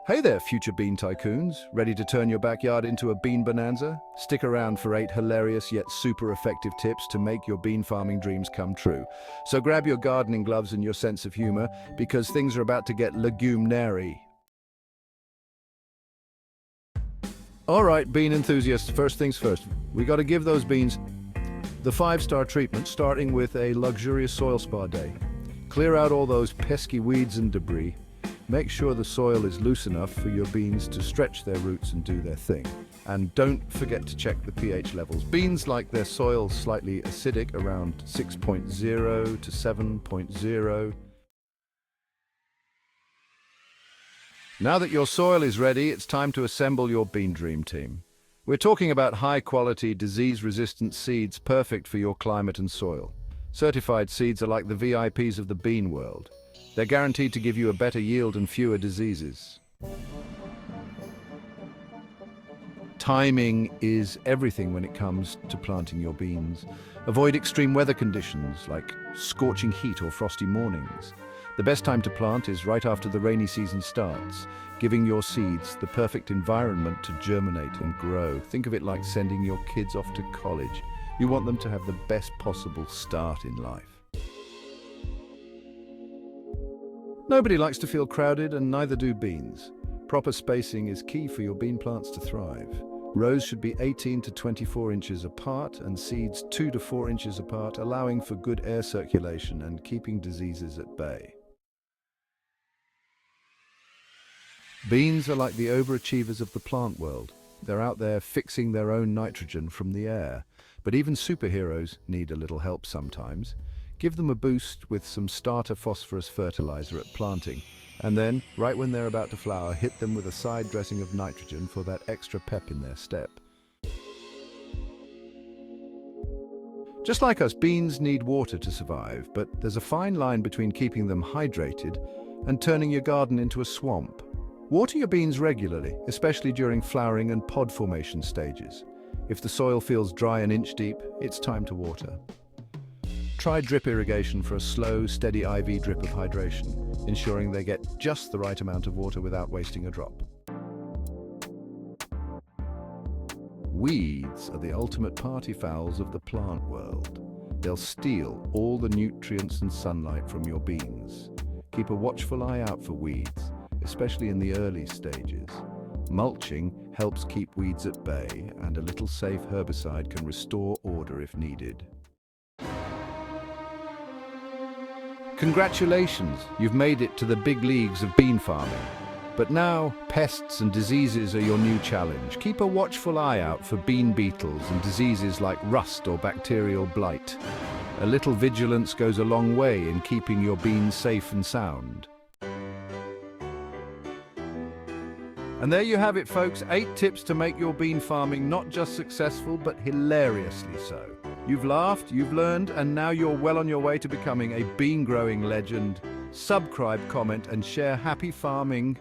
Hey there, future bean tycoons. Ready to turn your backyard into a bean bonanza? Stick around for 8 hilarious yet super effective tips to make your bean farming dreams come true. So grab your gardening gloves and your sense of humor, because things are about to get legume-nary. All right, bean enthusiasts, first things first. We got to give those beans the 5-star treatment, starting with a luxurious soil spa day. Clear out all those pesky weeds and debris. Make sure the soil is loose enough for your beans to stretch their roots and do their thing. And don't forget to check the pH levels. Beans like their soil slightly acidic, around 6.0 to 7.0. Now that your soil is ready, it's time to assemble your bean dream team. We're talking about high-quality, disease-resistant seeds perfect for your climate and soil. Certified seeds are like the VIPs of the bean world. They're guaranteed to give you a better yield and fewer diseases. Timing is everything when it comes to planting your beans. Avoid extreme weather conditions like scorching heat or frosty mornings. The best time to plant is right after the rainy season starts, giving your seeds the perfect environment to germinate and grow. Think of it like sending your kids off to college. You want them to have the best possible start in life. Nobody likes to feel crowded, and neither do beans. Proper spacing is key for your bean plants to thrive. Rows should be 18 to 24 inches apart and seeds 2 to 4 inches apart, allowing for good air circulation and keeping diseases at bay. Beans are like the overachievers of the plant world. They're out there fixing their own nitrogen from the air. But even superheroes need a little help sometimes. Give them a boost with some starter phosphorus fertilizer at planting, and then, right when they're about to flower, hit them with a side dressing of nitrogen for that extra pep in their step. Just like us, beans need water to survive, but there's a fine line between keeping them hydrated and turning your garden into a swamp. Water your beans regularly, especially during flowering and pod formation stages. If the soil feels dry and inch deep, it's time to water. Try drip irrigation for a slow, steady IV drip of hydration, ensuring they get just the right amount of water without wasting a drop. Weeds are the ultimate party fowls of the plant world. They'll steal all the nutrients and sunlight from your beans. Keep a watchful eye out for weeds, especially in the early stages. Mulching helps keep weeds at bay, and a little safe herbicide can restore order if needed. Congratulations, you've made it to the big leagues of bean farming. But now, pests and diseases are your new challenge. Keep a watchful eye out for bean beetles and diseases like rust or bacterial blight. A little vigilance goes a long way in keeping your beans safe and sound. And there you have it, folks. 8 tips to make your bean farming not just successful, but hilariously so. You've laughed, you've learned, and now you're well on your way to becoming a bean growing legend. Subscribe, comment, and share. Happy farming!